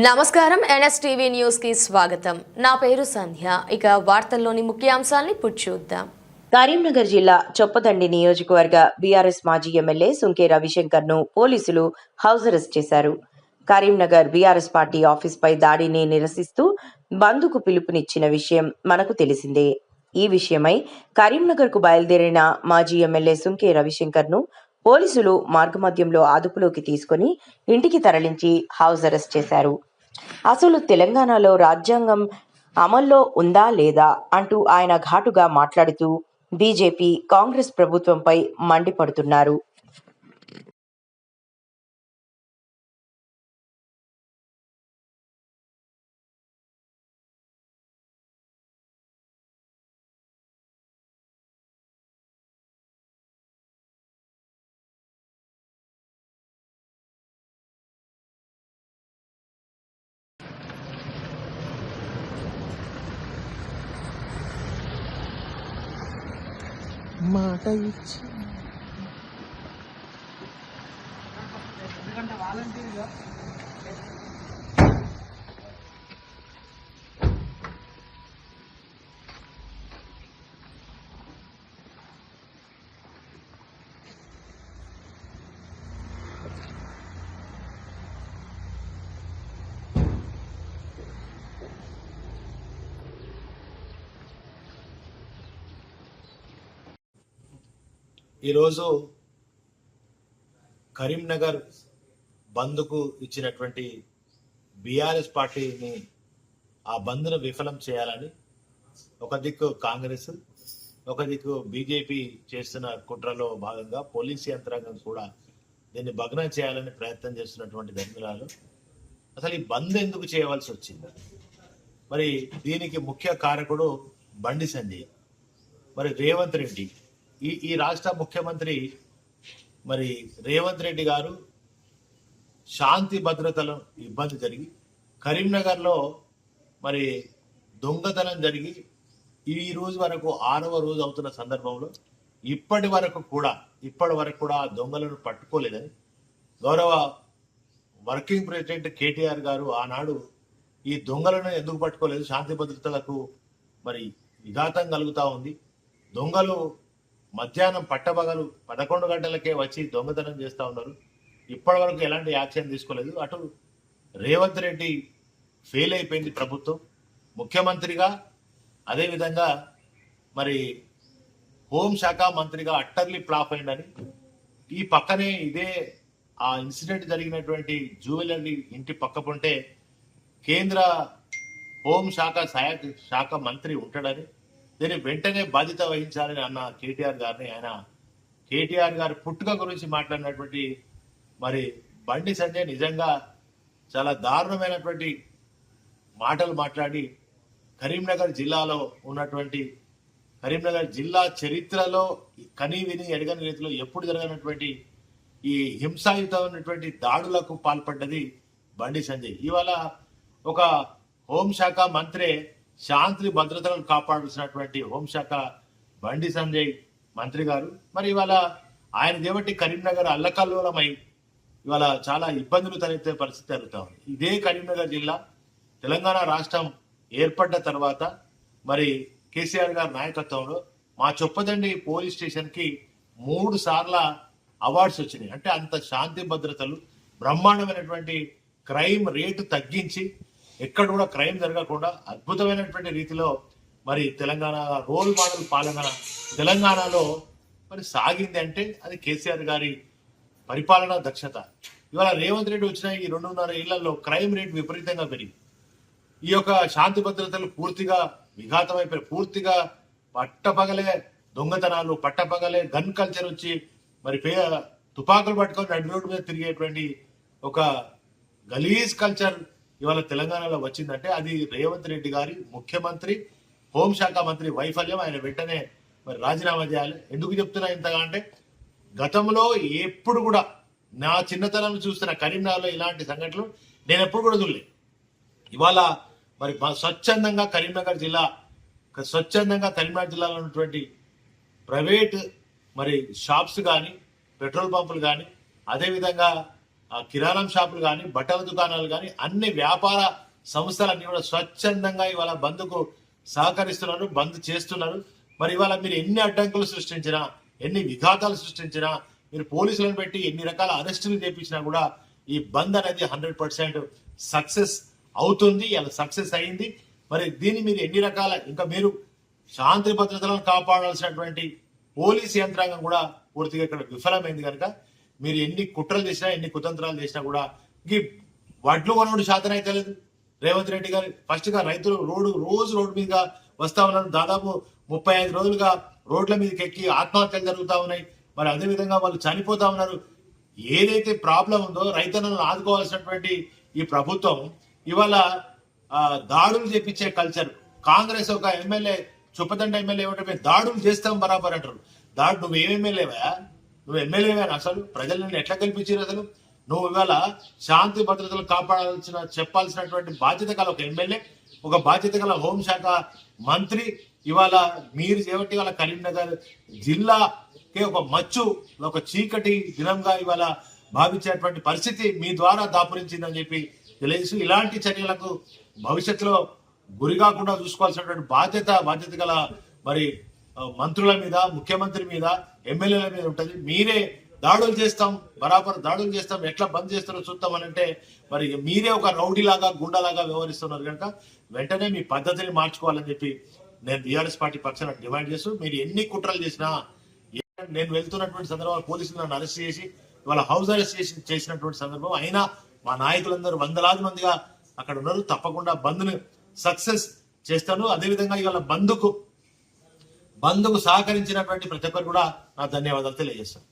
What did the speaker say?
నమస్కారం NSTV news కి స్వాగతం. నా పేరు సంధ్య. ఇక వార్తల్లోని ముఖ్యాంశాల్ని చూద్దాం. కరీంనగర్ జిల్లా చొప్పదండి నియోజకవర్గ బీఆర్ఎస్ మాజీ ఎమ్మెల్యే సుంకే రవిశంకర్ ను పోలీసులు హౌస్ అరెస్ట్ చేశారు. కరీంనగర్ బీఆర్ఎస్ పార్టీ ఆఫీస్పై దాడిని నిరసిస్తూ బంద్కు పిలుపునిచ్చిన విషయం మనకు తెలిసిందే. ఈ విషయమై కరీంనగర్ కు బయలుదేరిన మాజీ ఎమ్మెల్యే సుంకే రవిశంకర్ ను పోలీసులు మార్గమధ్యంలో అదుపులోకి తీసుకుని ఇంటికి తరలించి హౌస్ అరెస్ట్ చేశారు. అసలు తెలంగాణలో రాజ్యాంగం అమల్లో ఉందా లేదా అంటూ ఆయన ఘాటుగా మాట్లాడుతూ బీజేపీ, కాంగ్రెస్ ప్రభుత్వంపై మండిపడుతున్నారు. మాట ఇచ్చి ఈరోజు కరీంనగర్ బంద్కు ఇచ్చినటువంటి బీఆర్ఎస్ పార్టీని ఆ బంద్ను విఫలం చేయాలని ఒక దిక్కు కాంగ్రెస్, ఒక దిక్కు బీజేపీ చేస్తున్న కుట్రలో భాగంగా పోలీసు యంత్రాంగం కూడా దీన్ని భగ్నం చేయాలని ప్రయత్నం చేస్తున్నటువంటి ధర్మిలాలు అసలు ఈ బంద్ ఎందుకు చేయవలసి వచ్చింది? మరి దీనికి ముఖ్య కారకుడు బండి సంజయ్, మరి రేవంత్ రెడ్డి, ఈ రాష్ట్ర ముఖ్యమంత్రి మరి రేవంత్ రెడ్డి గారు శాంతి భద్రతలు ఇబ్బంది జరిగి కరీంనగర్లో మరి దొంగతనం జరిగి ఈ రోజు వరకు 6వ రోజు అవుతున్న సందర్భంలో ఇప్పటి వరకు కూడా ఆ దొంగలను పట్టుకోలేదని గౌరవ వర్కింగ్ ప్రెసిడెంట్ కేటీఆర్ గారు ఆనాడు ఈ దొంగలను ఎందుకు పట్టుకోలేదు, శాంతి భద్రతలకు మరి విఘాతం కలుగుతా ఉంది, దొంగలు మధ్యాహ్నం పట్టబగలు 11 గంటలకే వచ్చి దొంగతనం చేస్తూ ఉన్నారు, ఇప్పటి వరకు ఎలాంటి యాక్షన్ తీసుకోలేదు. అటు రేవంత్ రెడ్డి ఫెయిల్ అయిపోయింది ప్రభుత్వం ముఖ్యమంత్రిగా, అదేవిధంగా మరి హోంశాఖ మంత్రిగా అట్టర్లీ ఫ్లాప్ అయిందని, ఈ పక్కనే ఇదే ఆ ఇన్సిడెంట్ జరిగినటువంటి జ్యువెలరీ ఇంటి పక్క పొంటే కేంద్ర హోంశాఖ సహాయక శాఖ మంత్రి ఉంటాడని, దీన్ని వెంటనే బాధ్యత వహించాలని అన్న కేటీఆర్ గారిని, ఆయన కేటీఆర్ గారి పుట్టుక గురించి మాట్లాడినటువంటి మరి బండి సంజయ్ నిజంగా చాలా దారుణమైనటువంటి మాటలు మాట్లాడి కరీంనగర్ జిల్లాలో ఉన్నటువంటి కరీంనగర్ జిల్లా చరిత్రలో కనీ విని ఎరగని రీతిలో ఎప్పుడు జరగనటువంటి ఈ హింసాయుతమైనటువంటి దాడులకు పాల్పడ్డది బండి సంజయ్. ఇవాళ ఒక హోంశాఖ మంత్రే శాంతి భద్రతలను కాపాడాల్సినటువంటి హోంశాఖ బండి సంజయ్ మంత్రి గారు మరి ఇవాళ ఆయన దేవట్టి కరీంనగర్ అల్లకల్లోలమై ఇవాళ చాలా ఇబ్బందులు తలెత్తే పరిస్థితి జరుగుతా ఉంది. ఇదే కరీంనగర్ జిల్లా తెలంగాణ రాష్ట్రం ఏర్పడ్డ తర్వాత మరి కేసీఆర్ గారి నాయకత్వంలో మా చొప్పదండి పోలీస్ స్టేషన్ కి 3 సార్ల అవార్డ్స్ వచ్చినాయి. అంటే అంత శాంతి భద్రతలు, బ్రహ్మాండమైనటువంటి క్రైమ్ రేటు తగ్గించి ఎక్కడ కూడా క్రైమ్ జరగకుండా అద్భుతమైనటువంటి రీతిలో మరి తెలంగాణ రోల్ మోడల్ పాలన తెలంగాణలో మరి సాగింది. అంటే అది కేసీఆర్ గారి పరిపాలనా దక్షత. ఇవాళ రేవంత్ రెడ్డి వచ్చిన ఈ 2.5 ఏళ్లలో క్రైమ్ రేట్ విపరీతంగా పెరిగింది. ఈ యొక్క శాంతి భద్రతలు పూర్తిగా విఘాతమైపోయి, పూర్తిగా పట్టపగలే దొంగతనాలు, పట్టపగలే గన్ కల్చర్ వచ్చి మరి తుపాకులు పట్టుకొని నడి రోడ్డు మీద తిరిగేటువంటి ఒక గలీజ్ కల్చర్ ఇవాళ తెలంగాణలో వచ్చిందంటే అది రేవంత్ రెడ్డి గారి ముఖ్యమంత్రి, హోంశాఖ మంత్రి వైఫల్యం. ఆయన వెంటనే మరి రాజీనామా చేయాలి. ఎందుకు చెప్తున్నా ఇంతగా అంటే గతంలో ఎప్పుడు కూడా నా చిన్నతనం చూస్తున్న కరీంనగర్లో ఇలాంటి సంఘటనలు నేను ఎప్పుడు కూడా చూడలేదు. ఇవాళ మరి స్వచ్ఛందంగా కరీంనగర్ జిల్లాలో ఉన్నటువంటి ప్రైవేట్ మరి షాప్స్ కానీ, పెట్రోల్ పంపులు కానీ, అదేవిధంగా కిరాణం షాపులు కానీ బట్టల దుకాణాలు కానీ అన్ని వ్యాపార సంస్థలన్నీ కూడా స్వచ్ఛందంగా ఇవాళ బంద్కు సహకరిస్తున్నారు, బంద్ చేస్తున్నారు. మరి ఇవాళ మీరు ఎన్ని అడ్డంకులు సృష్టించినా, ఎన్ని విఘాతాలు సృష్టించినా, మీరు పోలీసులను పెట్టి ఎన్ని రకాల అరెస్టులు చేపించినా కూడా ఈ బంద్ అనేది 100% సక్సెస్ అవుతుంది. అలా సక్సెస్ అయింది. మరి దీన్ని మీరు ఎన్ని రకాల ఇంకా మీరు శాంతి భద్రతలను కాపాడాల్సినటువంటి పోలీస్ యంత్రాంగం కూడా పూర్తిగా ఇక్కడ విఫలమైంది కనుక మీరు ఎన్ని కుట్రలు చేసినా, ఎన్ని కుతంత్రాలు చేసినా కూడా ఈ వడ్లు కొనుగోడు శాతం అయితే లేదు. రేవంత్ రెడ్డి గారు ఫస్ట్ గా రైతులు రోజు రోడ్డు మీద వస్తా ఉన్నారు. దాదాపు 35 రోజులుగా రోడ్ల మీదకి ఎక్కి ఆత్మహత్యలు జరుగుతా ఉన్నాయి. మరి అదే విధంగా వాళ్ళు చనిపోతా ఉన్నారు. ఏదైతే ప్రాబ్లం ఉందో రైతన్నలను ఆదుకోవాల్సినటువంటి ఈ ప్రభుత్వం ఇవాళ దాడులు చేపించే కల్చర్. కాంగ్రెస్ ఒక ఎమ్మెల్యే చుప్పదండ ఎమ్మెల్యే ఏమంటే దాడులు చేస్తాం బరాబర్ అంటారు. నువ్వు ఏం ఎమ్మెల్యేవా? నువ్వు ఎమ్మెల్యేవా? అసలు ప్రజలను ఎట్లా కల్పించారు? అసలు నువ్వు ఇవాళ శాంతి భద్రతలు చెప్పాల్సినటువంటి బాధ్యత గల ఒక ఎమ్మెల్యే, ఒక బాధ్యత గల హోంశాఖ మంత్రి ఇవాళ మీరు చేపట్టి ఇవాళ కరీంనగర్ జిల్లాకే ఒక మచ్చు, ఒక చీకటి దినంగా ఇవాళ భావించేటువంటి పరిస్థితి మీ ద్వారా దాపురించిందని చెప్పి తెలియజేసి ఇలాంటి చర్యలకు భవిష్యత్తులో గురి కాకుండా చూసుకోవాల్సినటువంటి బాధ్యత గల మరి మంత్రుల మీద, ముఖ్యమంత్రి మీద, ఎమ్మెల్యేల మీద ఉంటుంది. మీరే దాడులు చేస్తాం, బరాబర్ దాడులు చేస్తాం, ఎట్లా బంద్ చేస్తారో చూద్దాం అని అంటే మరి మీరే ఒక రౌడీలాగా, గుండాలాగా వ్యవహరిస్తున్నారు కనుక వెంటనే మీ పద్ధతిని మార్చుకోవాలని చెప్పి నేను బీఆర్ఎస్ పార్టీ పక్షాన డిమాండ్ చేస్తూ, మీరు ఎన్ని కుట్రలు చేసినా, నేను వెళ్తున్నటువంటి సందర్భంలో పోలీసులు నన్ను అరెస్ట్ చేసి ఇవాళ హౌస్ అరెస్ట్ చేసినటువంటి సందర్భం అయినా మా నాయకులందరూ వందలాది మందిగా అక్కడ ఉన్నారు. తప్పకుండా బంద్ను సక్సెస్ చేస్తాను. అదేవిధంగా ఇవాళ బంద్కు సహకరించినటువంటి ప్రతి ఒక్కరు కూడా నా ధన్యవాదాలు తెలియజేస్తాను.